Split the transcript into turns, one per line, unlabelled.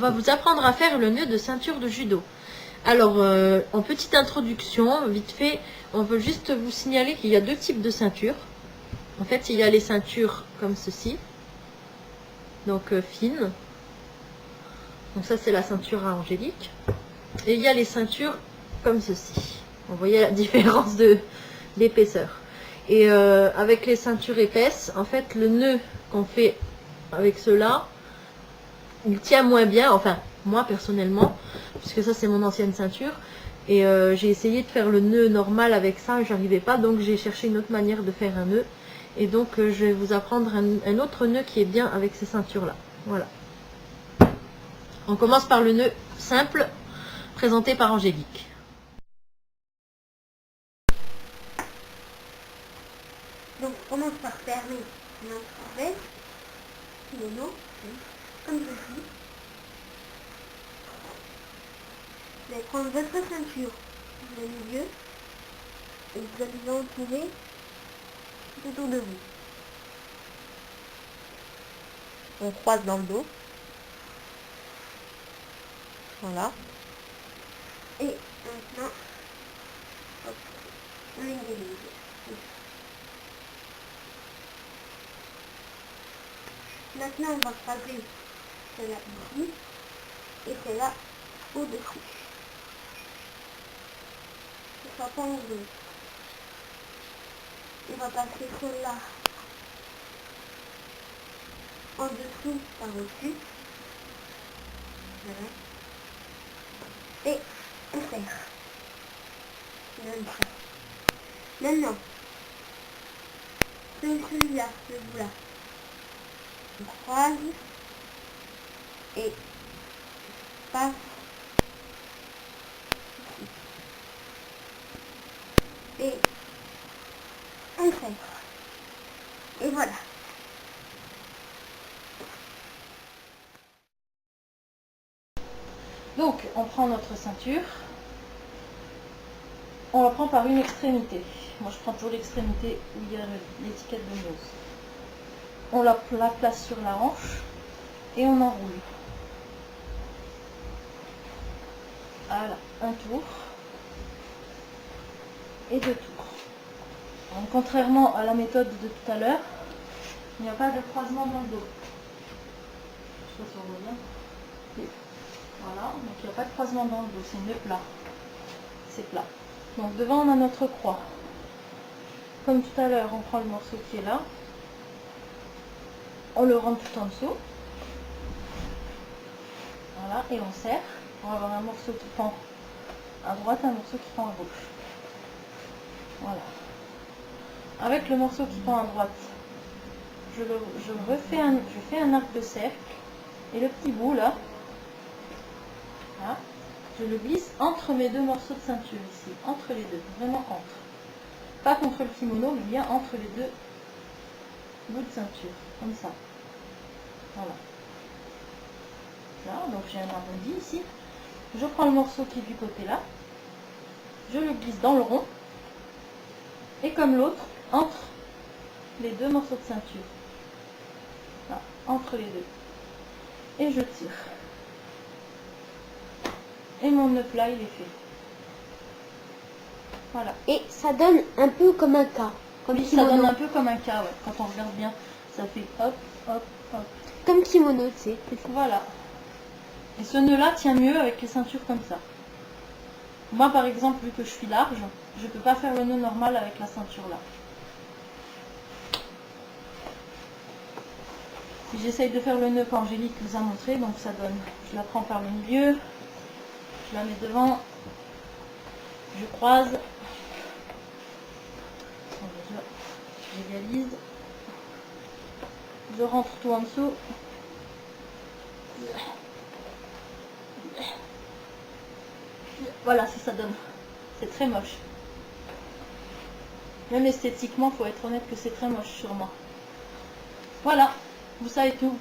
va vous apprendre à faire le nœud de ceinture de judo. Alors, en petite introduction, vite fait, on veut juste vous signaler qu'il y a deux types de ceintures. En fait, il y a les ceintures comme ceci, donc fines. Donc ça, c'est la ceinture à Angélique. Et il y a les ceintures comme ceci. Vous voyez la différence d'épaisseur. Et avec les ceintures épaisses, en fait, le nœud qu'on fait avec cela, il tient moins bien, enfin, moi personnellement, puisque ça, c'est mon ancienne ceinture. Et j'ai essayé de faire le nœud normal avec ça, et j'arrivais pas, donc j'ai cherché une autre manière de faire un nœud. Et donc, je vais vous apprendre un autre nœud qui est bien avec ces ceintures-là. Voilà. On commence par le nœud simple, présenté par Angélique.
Donc, on commence par fermer notre veste, kimono, comme ceci. Vous allez prendre votre ceinture dans le milieu et vous allez l'entourer tout autour de vous. On croise dans le dos. Voilà. Et maintenant, hop, on l'égalisé. Maintenant, on va croiser celle-là ici et celle-là au-dessus. Ça prend les deux. On va passer celle-là en dessous par au-dessus. Voilà. Et on serre. Comme ça. Maintenant, celui-là, ce bout-là, on croise et passe ici. Et on serre. Et voilà.
Donc, on prend notre ceinture. On la prend par une extrémité. Moi, je prends toujours l'extrémité où il y a l'étiquette de Mose. On la place sur la hanche et on enroule. Voilà, un tour et deux tours. Donc, contrairement à la méthode de tout à l'heure, il n'y a pas de croisement dans le dos. Je sais pas si on voit bien. Et voilà, donc il n'y a pas de croisement dans le dos, c'est nœud plat. C'est plat. Donc devant on a notre croix. Comme tout à l'heure, on prend le morceau qui est là. On le rentre tout en dessous. Voilà, et on serre. On va avoir un morceau qui pend à droite, un morceau qui pend à gauche. Voilà. Avec le morceau qui pend à droite, je fais un arc de cercle. Et le petit bout là, je le glisse entre mes deux morceaux de ceinture ici, entre les deux, vraiment entre. Pas contre le kimono, mais bien entre les deux bouts de ceinture, comme ça. Voilà. Là, donc j'ai un arrondi ici. Je prends le morceau qui est du côté là, je le glisse dans le rond, et comme l'autre, entre les deux morceaux de ceinture. Là, entre les deux. Et je tire. Et mon nœud plat, il est fait. Voilà.
Et ça donne un peu comme un K. Comme
Oui,
kimono.
ça donne un peu comme un K, ouais. Quand on regarde bien, ça fait hop, hop, hop.
Comme kimono, tu sais.
Voilà. Et ce nœud-là tient mieux avec les ceintures comme ça. Moi, par exemple, vu que je suis large, je ne peux pas faire le nœud normal avec la ceinture là. Si j'essaye de faire le nœud qu'Angélique vous a montré, donc ça donne, je la prends par le milieu, je la mets devant, je croise, j'égalise, je rentre tout en dessous, voilà, ça donne. C'est très moche. Même esthétiquement, il faut être honnête que c'est très moche sur moi. Voilà, vous savez tout.